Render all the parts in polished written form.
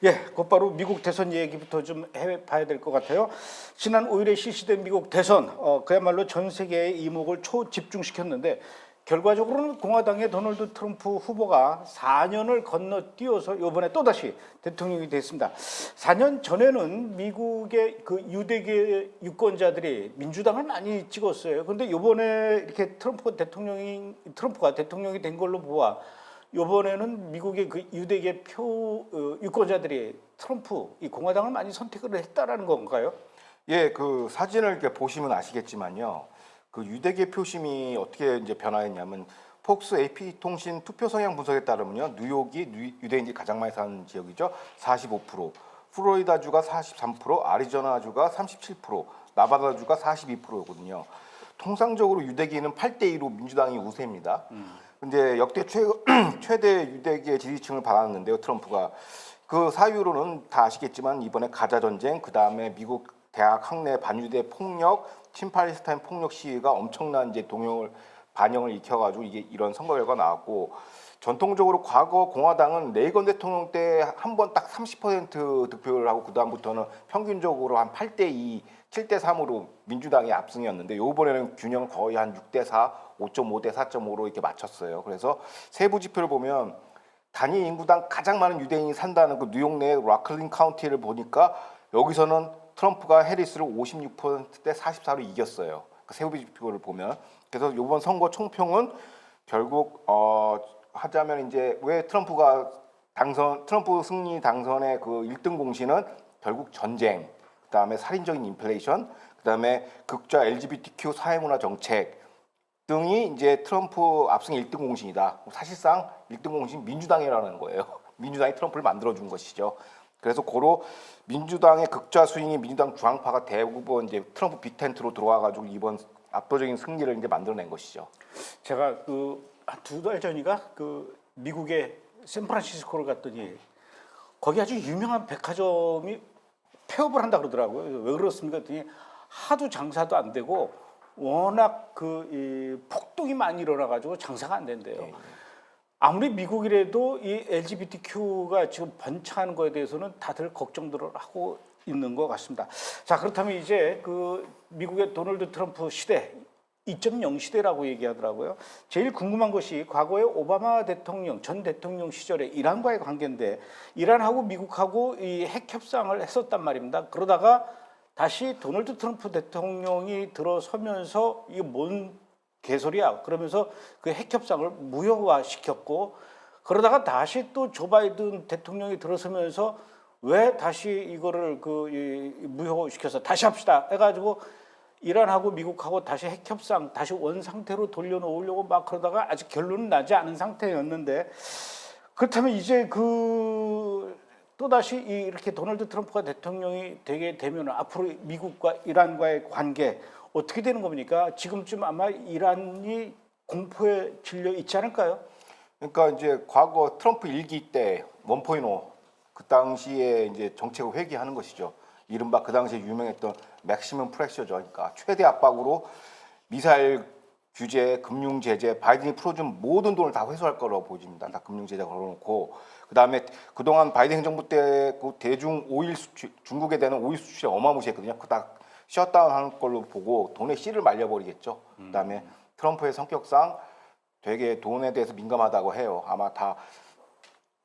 예, 곧바로 미국 대선 얘기부터 좀 해봐야 될 것 같아요. 지난 5일에 실시된 미국 대선, 그야말로 전 세계의 이목을 초집중시켰는데 결과적으로는 공화당의 도널드 트럼프 후보가 4년을 건너뛰어서 이번에 또다시 대통령이 됐습니다. 4년 전에는 미국의 그 유대계 유권자들이 민주당을 많이 찍었어요. 그런데 이번에 이렇게 트럼프가 대통령이 된 걸로 보아 이번에는 미국의 그 유대계 유권자들이 트럼프, 이 공화당을 많이 선택을 했다라는 건가요? 예, 그 사진을 이렇게 보시면 아시겠지만요. 그 유대계 표심이 어떻게 이제 변화했냐면 폭스 AP 통신 투표 성향 분석에 따르면요. 뉴욕이 유대인들이 가장 많이 사는 지역이죠. 45%, 플로리다주가 43%, 아리조나주가 37%, 나바다주가 42%거든요. 통상적으로 유대계는 8대2로 민주당이 우세입니다. 근데 역대 최대 유대계 지지층을 받았는데요, 트럼프가. 그 사유로는 다 아시겠지만 이번에 가자 전쟁, 그 다음에 미국 대학 학내 반유대 폭력, 친팔레스타인 폭력 시위가 엄청난 이제 반영을 일으켜가지고 이게 이런 선거 결과가 나왔고, 전통적으로 과거 공화당은 레이건 대통령 때 한 번 딱 30% 득표를 하고 그 다음부터는 평균적으로 한 8대2, 7대3으로 민주당이 압승이었는데 이번에는 균형을 거의 한 6대4, 5.5대 4.5로 이렇게 맞췄어요. 그래서 세부 지표를 보면 단위 인구당 가장 많은 유대인이 산다는 그 뉴욕 내 라클린 카운티를 보니까 여기서는 트럼프가 해리스를 56%대 44로 이겼어요. 그 세부 지표를 보면. 그래서 이번 선거 총평은 결국 하자면 이제 왜 트럼프 승리 당선의 그 1등 공신은 결국 전쟁, 그다음에 살인적인 인플레이션, 그다음에 극좌 LGBTQ 사회문화 정책 등이 이제 트럼프 압승 1등 공신이다. 사실상 1등 공신 민주당이라는 거예요. 민주당이 트럼프를 만들어준 것이죠. 그래서 고로 민주당의 극좌 스윙이 민주당 중앙파가 대부분 이제 트럼프 빅텐트로 들어와가지고 이번 압도적인 승리를 이제 만들어낸 것이죠. 제가 그 한 2달 전인가 그 미국의 샌프란시스코를 갔더니 거기 아주 유명한 백화점이 폐업을 한다 그러더라고요. 왜 그렇습니까? 했더니 하도 장사도 안 되고 워낙 이 폭동이 많이 일어나가지고 장사가 안 된대요. 네. 아무리 미국이라도 이 LGBTQ가 지금 번창하는 거에 대해서는 다들 걱정들을 하고 있는 것 같습니다. 자, 그렇다면 이제 그 미국의 도널드 트럼프 시대 2.0 시대라고 얘기하더라고요. 제일 궁금한 것이 과거에 오바마 전 대통령 시절에 이란과의 관계인데 이란하고 미국하고 이 핵 협상을 했었단 말입니다. 그러다가 다시 도널드 트럼프 대통령이 들어서면서 이게 뭔 개소리야 그러면서 그 핵 협상을 무효화시켰고, 그러다가 다시 또 조 바이든 대통령이 들어서면서 왜 다시 이거를 무효시켜서 다시 합시다 해가지고 이란하고 미국하고 다시 핵 협상 다시 원 상태로 돌려놓으려고 막 그러다가 아직 결론은 나지 않은 상태였는데, 그렇다면 이제 또다시 이렇게 도널드 트럼프가 대통령이 되게 되면 앞으로 미국과 이란과의 관계 어떻게 되는 겁니까? 지금쯤 아마 이란이 공포에 질려 있지 않을까요? 그러니까 이제 과거 트럼프 일기 때 1.0 그 당시에 이제 정책을 회귀하는 것이죠. 이른바 그 당시에 유명했던 맥시멈 프레셔죠. 그러니까 최대 압박으로 미사일 규제, 금융 제재, 바이든이 풀어준 모든 돈을 다 회수할 거라고 보여집니다. 다 금융 제재 걸어놓고, 그 다음에 그동안 바이든 행정부 때 그 대중 오일 수출, 중국에 대한 오일 수출이 어마무시했거든요. 그다 셧다운하는 걸로 보고 돈에 씨를 말려버리겠죠. 그 다음에 트럼프의 성격상 되게 돈에 대해서 민감하다고 해요. 아마 다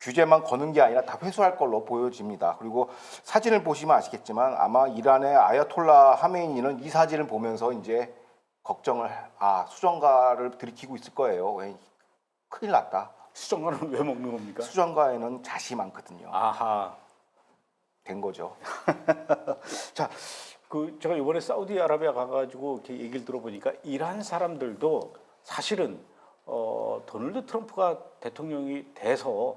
규제만 거는 게 아니라 다 회수할 걸로 보여집니다. 그리고 사진을 보시면 아시겠지만 아마 이란의 아야톨라 하메이니는 이 사진을 보면서 이제 걱정을 수정가를 들이키고 있을 거예요. 큰일 났다. 수정과는 왜 먹는 겁니까? 수정가에는 잣이 많거든요. 아하. 된 거죠. 자, 제가 이번에 사우디아라비아 가가지고 이렇게 얘기를 들어보니까 이란 사람들도 사실은 도널드 트럼프가 대통령이 돼서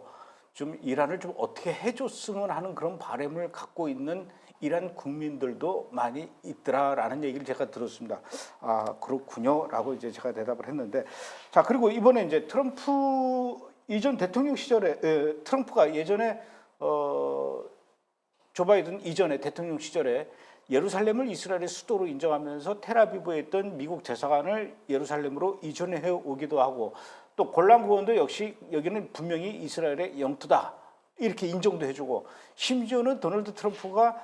좀 이란을 좀 어떻게 해줬으면 하는 그런 바람을 갖고 있는 이란 국민들도 많이 있더라라는 얘기를 제가 들었습니다. 아, 그렇군요라고 이제 제가 대답을 했는데, 자, 그리고 이번에 이제 트럼프 이전 대통령 시절에 트럼프가 예전에 조 바이든 이전에 대통령 시절에 예루살렘을 이스라엘의 수도로 인정하면서 텔아비브에 있던 미국 대사관을 예루살렘으로 이전해 오기도 하고, 또 골란 고원도 역시 여기는 분명히 이스라엘의 영토다 이렇게 인정도 해주고 심지어는 도널드 트럼프가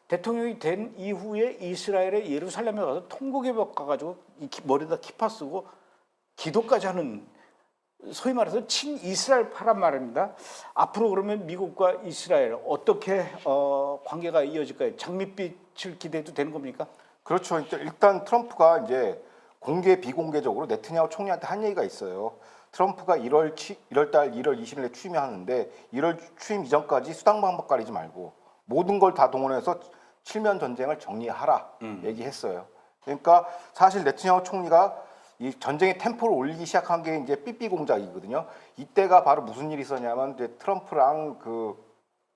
대통령이 된 이후에 이스라엘의 예루살렘에 가서 통곡예배 가가지고 머리에다 키파 쓰고 기도까지 하는 소위 말해서 친이스라엘파란 말입니다. 앞으로 그러면 미국과 이스라엘 어떻게 관계가 이어질까요? 장밋빛을 기대해도 되는 겁니까? 그렇죠. 일단 트럼프가 이제 공개 비공개적으로 네트냐후 총리한테 한 얘기가 있어요. 트럼프가 1월 달 1월 20일에 취임하는데 1월 취임 이전까지 수당 방법 가리지 말고 모든 걸 다 동원해서 칠면 전쟁을 정리하라 얘기했어요. 그러니까 사실 네트냐후 총리가 이 전쟁의 템포를 올리기 시작한 게 이제 삐삐 공작이거든요. 이때가 바로 무슨 일이 있었냐면 이제 트럼프랑 그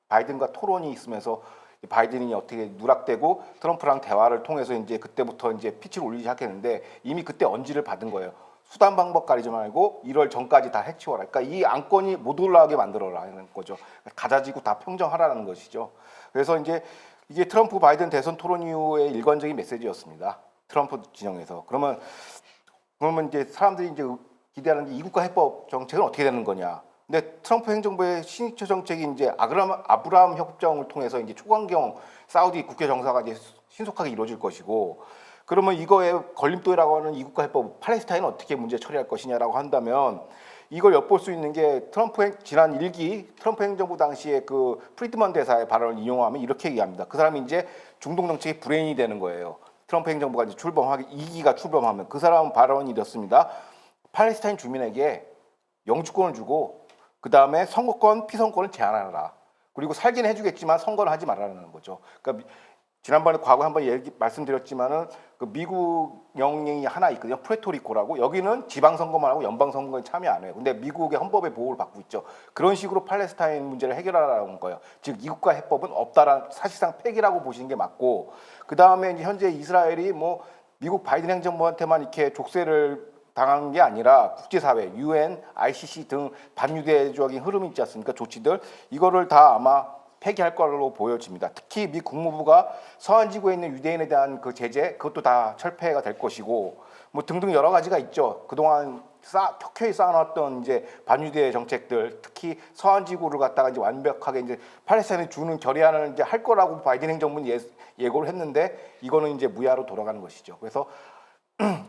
바이든과 토론이 있으면서 바이든이 어떻게 누락되고 트럼프랑 대화를 통해서 이제 그때부터 이제 피치를 올리기 시작했는데 이미 그때 언지를 받은 거예요. 수단 방법 가리지 말고 1월 전까지 다 해치워라. 그러니까 이 안건이 못 올라가게 만들어라는 거죠. 가자지구 다 평정하라는 것이죠. 그래서 이제 이게 트럼프 바이든 대선 토론 이후의 일관적인 메시지였습니다. 트럼프 진영에서. 그러면 이제 사람들이 이제 기대하는 게 이국가 해법 정책은 어떻게 되는 거냐. 근데 트럼프 행정부의 신의처 정책이 이제 아브라함 협정을 통해서 이제 초강경 사우디 국회 정사가 이제 신속하게 이루어질 것이고, 그러면 이거에 걸림돌이라고 하는 이국가 해법 팔레스타인은 어떻게 문제 처리할 것이냐라고 한다면 이걸 엿볼 수 있는 게 지난 1기 트럼프 행정부 당시에 그 프리드먼 대사의 발언을 인용하면 이렇게 얘기합니다. 그 사람이 이제 중동 정책의 브레인이 되는 거예요. 트럼프 행정부가 이제 2기가 출범하면 그 사람 발언이 이렇습니다. 팔레스타인 주민에게 영주권을 주고 그 다음에 선거권, 피선권을 제한하라. 그리고 살긴 해주겠지만 선거는 하지 말라는 거죠. 그러니까 지난번에 과거에 한번 말씀드렸지만은 그 미국 영령이 하나 있거든요. 푸에르토리코라고. 여기는 지방선거만 하고 연방선거에 참여 안 해요. 근데 미국의 헌법의 보호를 받고 있죠. 그런 식으로 팔레스타인 문제를 해결하라는 거예요. 즉 이국가 해법은 없다란 사실상 폐기라고 보시는 게 맞고, 그 다음에 이제 현재 이스라엘이 뭐 미국 바이든 행정부한테만 이렇게 족쇄를 당한 게 아니라 국제사회, UN, ICC 등 반유대적인 흐름이 있지 않습니까? 조치들 이거를 다 아마 폐기할 걸로 보여집니다. 특히 미 국무부가 서한 지구에 있는 유대인에 대한 그 제재 그것도 다 철폐가 될 것이고 뭐 등등 여러 가지가 있죠. 그동안 켜켜이 쌓아놨던 이제 반유대 정책들, 특히 서한 지구를 갖다가 이제 완벽하게 이제 팔레스타인에 주는 결의안을 이제 할 거라고 바이든 행정부는 예고를 했는데 이거는 이제 무야로 돌아가는 것이죠. 그래서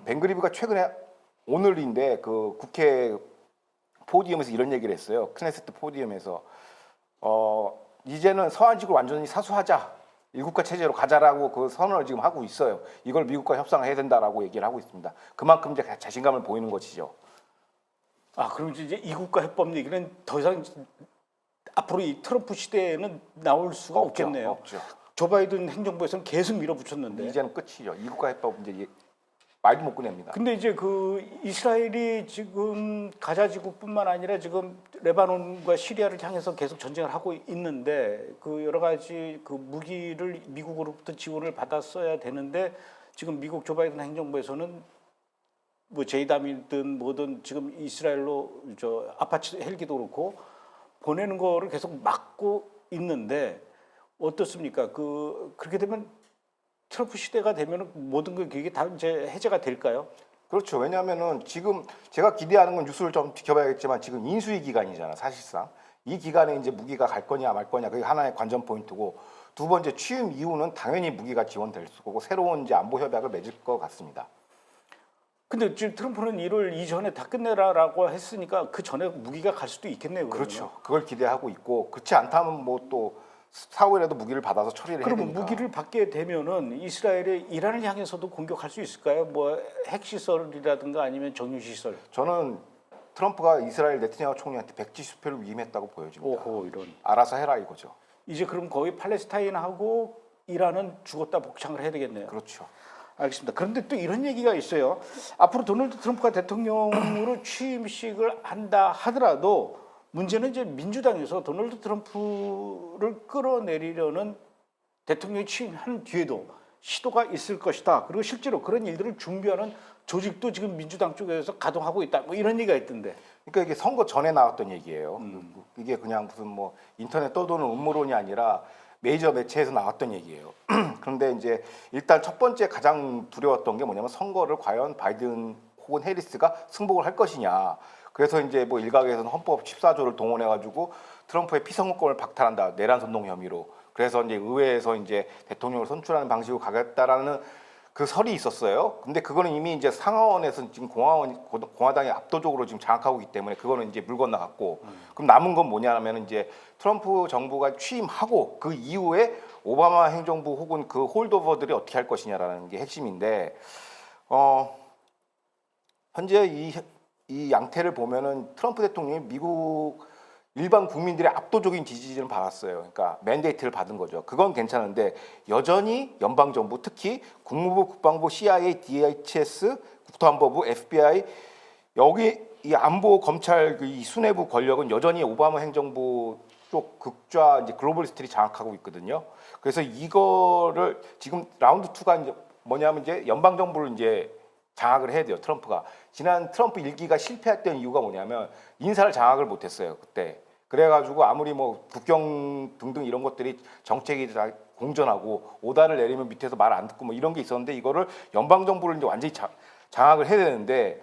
벤그리브가 최근에 오늘인데 그 국회 포디움에서 이런 얘기를 했어요. 크네세트 포디움에서 이제는 서한 지구를 완전히 사수하자, 일국가 체제로 가자라고 그 선언을 지금 하고 있어요. 이걸 미국과 협상을 해야 된다라고 얘기를 하고 있습니다. 그만큼 이제 자신감을 보이는 것이죠. 아, 그럼 이제 이국가 해법 얘기는 더 이상 앞으로 이 트럼프 시대에는 나올 수가 없겠네요. 없죠. 조 바이든 행정부에서는 계속 밀어붙였는데 이제는 끝이죠. 이국가 해법 이제 말도 못 꺼냅니다. 근데 이제 그 이스라엘이 지금 가자 지구뿐만 아니라 지금 레바논과 시리아를 향해서 계속 전쟁을 하고 있는데 그 여러 가지 그 무기를 미국으로부터 지원을 받았어야 되는데 지금 미국 조 바이든 행정부에서는 뭐 제이담이든 뭐든 지금 이스라엘로 저 아파치 헬기도 그렇고 보내는 거를 계속 막고 있는데 어떻습니까? 그렇게 되면 트럼프 시대가 되면 모든 게 그게 다 이제 해제가 될까요? 그렇죠. 왜냐하면은 지금 제가 기대하는 건 뉴스를 좀 지켜봐야겠지만 지금 인수위 기간이잖아. 사실상 이 기간에 이제 무기가 갈 거냐 말 거냐 그게 하나의 관전 포인트고, 두 번째 취임 이후는 당연히 무기가 지원될 거고 새로운 이제 안보 협약을 맺을 것 같습니다. 근데 지금 트럼프는 1월 이전에 다 끝내라라고 했으니까 그 전에 무기가 갈 수도 있겠네요. 그러면. 그렇죠. 그걸 기대하고 있고, 그렇지 않다면 뭐 또 사후에라도 무기를 받아서 처리를 해야 그러면 되니까. 무기를 받게 되면은 이스라엘이 이란을 향해서도 공격할 수 있을까요? 뭐 핵시설이라든가 아니면 정유시설. 저는 트럼프가 이스라엘 네트냐후 총리한테 170표를 위임했다고 보여집니다. 오호, 이런. 알아서 해라 이거죠. 이제 그럼 거의 팔레스타인하고 이란은 죽었다 복창을 해야 되겠네요. 그렇죠. 알겠습니다. 그런데 또 이런 얘기가 있어요. 앞으로 도널드 트럼프가 대통령으로 취임식을 한다 하더라도 문제는 이제 민주당에서 도널드 트럼프를 끌어내리려는 대통령이 취임한 뒤에도 시도가 있을 것이다. 그리고 실제로 그런 일들을 준비하는 조직도 지금 민주당 쪽에서 가동하고 있다. 뭐 이런 얘기가 있던데. 그러니까 이게 선거 전에 나왔던 얘기예요. 이게 그냥 무슨 뭐 인터넷 떠도는 음모론이 아니라 메이저 매체에서 나왔던 얘기예요. 그런데 이제 일단 첫 번째 가장 두려웠던 게 뭐냐면 선거를 과연 바이든 혹은 해리스가 승복을 할 것이냐. 그래서 이제 뭐 일각에서는 헌법 14조를 동원해가지고 트럼프의 피선거권을 박탈한다, 내란 선동 혐의로. 그래서 이제 의회에서 이제 대통령을 선출하는 방식으로 가겠다라는 그 설이 있었어요. 근데 그거는 이미 이제 상하원에서 지금 공화당이 압도적으로 지금 장악하고 있기 때문에 그거는 이제 물 건너갔고, 그럼 남은 건 뭐냐면 이제 트럼프 정부가 취임하고 그 이후에 오바마 행정부 혹은 그 홀드오버들이 어떻게 할 것이냐라는 게 핵심인데, 현재 이 양태를 보면은 트럼프 대통령이 미국 일반 국민들의 압도적인 지지를 받았어요. 그러니까 맨데이트를 받은 거죠. 그건 괜찮은데 여전히 연방 정부, 특히 국무부, 국방부, CIA, DHS, 국토안보부, FBI 여기 이 안보 검찰 이 수뇌부 권력은 여전히 오바마 행정부 쪽 극좌 이제 글로벌리스트들이 장악하고 있거든요. 그래서 이거를 지금 라운드 2가 이제 뭐냐면 이제 연방 정부를 이제 장악을 해야 돼요. 트럼프가 지난 트럼프 1기가 실패했던 이유가 뭐냐면 인사를 장악을 못했어요. 그때 그래가지고 아무리 뭐 국경 등등 이런 것들이 정책이 다 공전하고 오다를 내리면 밑에서 말 안 듣고 뭐 이런 게 있었는데 이거를 연방 정부를 이제 완전히 장악을 해야 되는데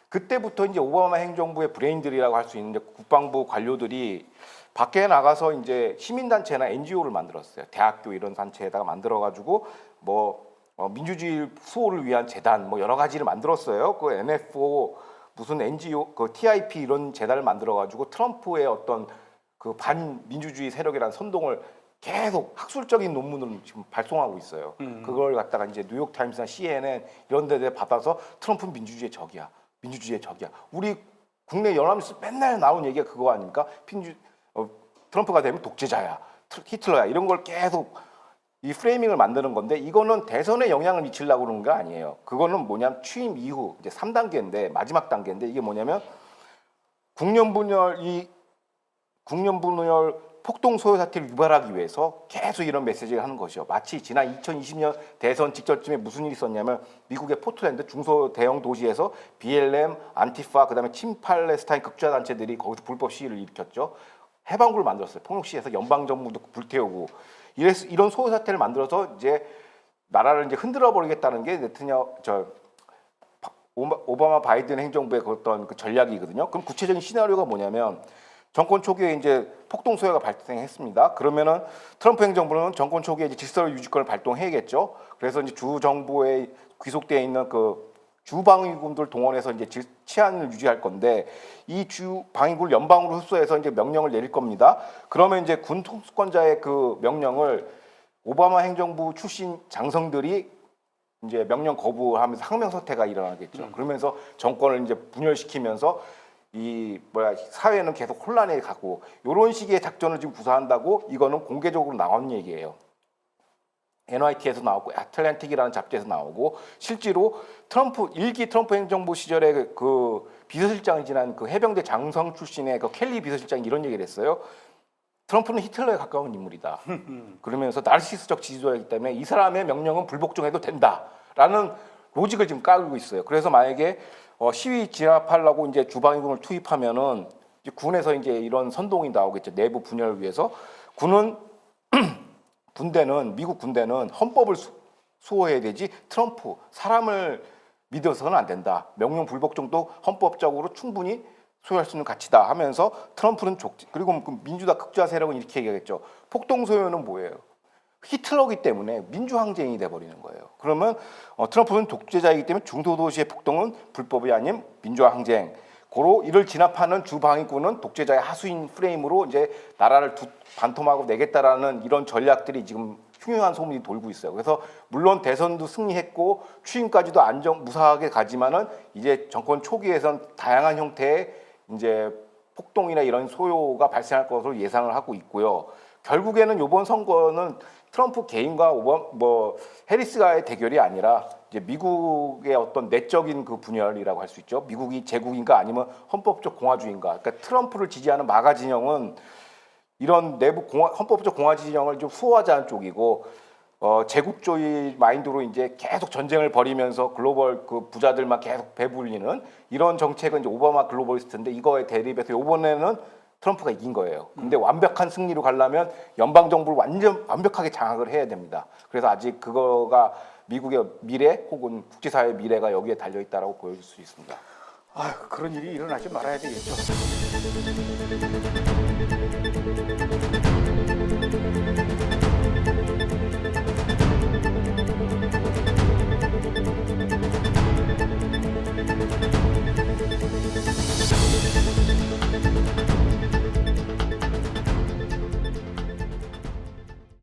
그때부터 이제 오바마 행정부의 브레인들이라고 할 수 있는 이제 국방부 관료들이 밖에 나가서 이제 시민단체나 NGO를 만들었어요. 대학교 이런 단체에다가 만들어가지고 뭐 민주주의 수호를 위한 재단 뭐 여러 가지를 만들었어요. 그 NFO 무슨 NGO 그 TIP 이런 재단을 만들어가지고 트럼프의 어떤 그 반민주주의 세력이라는 선동을 계속 학술적인 논문을 지금 발송하고 있어요. 그걸 갖다가 이제 뉴욕 타임스나 CNN 이런 데에 받아서 트럼프는 민주주의의 적이야. 민주주의의 적이야. 우리 국내 연합뉴스 맨날 나온 얘기가 그거 아닙니까? 트럼프가 되면 독재자야. 히틀러야. 이런 걸 계속 이 프레이밍을 만드는 건데 이거는 대선에 영향을 미치려고 그러는 거 아니에요. 그거는 뭐냐면 취임 이후 이제 3단계인데 마지막 단계인데 이게 뭐냐면 국년분열 폭동 소요 사태를 유발하기 위해서 계속 이런 메시지를 하는 것이요. 마치 지난 2020년 대선 직전쯤에 무슨 일이 있었냐면 미국의 포틀랜드 중소 대형 도시에서 BLM, 안티파, 그다음에 친팔레스타인 극좌 단체들이 거기서 불법 시위를 일으켰죠. 해방구를 만들었어요. 폭력시에서 연방 정부도 불태우고 이런 소요 사태를 만들어서 이제 나라를 이제 흔들어 버리겠다는 게 오바마 바이든 행정부의 어떤 그 전략이거든요. 그럼 구체적인 시나리오가 뭐냐면 정권 초기에 이제 폭동 소요가 발생했습니다. 그러면은 트럼프 행정부는 정권 초기에 이제 질서 유지권을 발동해야겠죠. 그래서 이제 주 정부에 귀속되어 있는 그 주방위군들 동원해서 이제 치안을 유지할 건데 이 주방위군을 연방으로 흡수해서 이제 명령을 내릴 겁니다. 그러면 이제 군 통수권자의 그 명령을 오바마 행정부 출신 장성들이 이제 명령 거부하면서 항명 사태가 일어나겠죠. 그러면서 정권을 이제 분열시키면서 사회는 계속 혼란에 가고 이런 식의 작전을 지금 구사한다고 이거는 공개적으로 나온 얘기예요. NYT에서 나오고 애틀랜틱이라는 잡지에서 나오고 실제로 일기 트럼프 행정부 시절에 그 비서실장이 지난 그 해병대 장성 출신의 그 켈리 비서실장이 이런 얘기를 했어요. 트럼프는 히틀러에 가까운 인물이다. 그러면서 나르시스적 지지자이기 때문에 이 사람의 명령은 불복종해도 된다라는 로직을 지금 깔고 있어요. 그래서 만약에 시위 진압하려고 이제 주방위군을 투입하면은 이제 군에서 이제 이런 선동이 나오겠죠. 내부 분열을 위해서 미국 군대는 헌법을 수호해야 되지 트럼프 사람을 믿어서는 안 된다. 명령 불복종도 헌법적으로 충분히 소유할 수 있는 가치다 하면서 트럼프는 그리고 민주당 극좌 세력은 이렇게 얘기하겠죠. 폭동 소요는 뭐예요? 히틀러기 때문에 민주항쟁이 돼버리는 거예요. 그러면 트럼프는 독재자이기 때문에 중도도시의 폭동은 불법이 아닌 민주항쟁. 고로 이를 진압하는 주방위군은 독재자의 하수인 프레임으로 이제 나라를 반토막으로 내겠다라는 이런 전략들이 지금 흉흉한 소문이 돌고 있어요. 그래서 물론 대선도 승리했고 취임까지도 무사하게 가지만은 이제 정권 초기에선 다양한 형태의 이제 폭동이나 이런 소요가 발생할 것으로 예상을 하고 있고요. 결국에는 이번 선거는 트럼프 개인과 해리스가의 대결이 아니라 이제 미국의 어떤 내적인 그 분열이라고 할 수 있죠. 미국이 제국인가 아니면 헌법적 공화주의인가. 그러니까 트럼프를 지지하는 마가 진영은 이런 내부 헌법적 공화 진영을 좀 수호하지 않은 쪽이고 제국주의 마인드로 이제 계속 전쟁을 벌이면서 글로벌 그 부자들만 계속 배불리는 이런 정책은 이제 오바마 글로벌리스트인데 이거에 대립해서 이번에는 트럼프가 이긴 거예요. 근데 완벽한 승리로 가려면 연방 정부를 완벽하게 장악을 해야 됩니다. 그래서 아직 그거가 미국의 미래 혹은 국제사회의 미래가 여기에 달려 있다라고 보여줄 수 있습니다. 아유, 그런 일이 일어나지 말아야 되겠죠.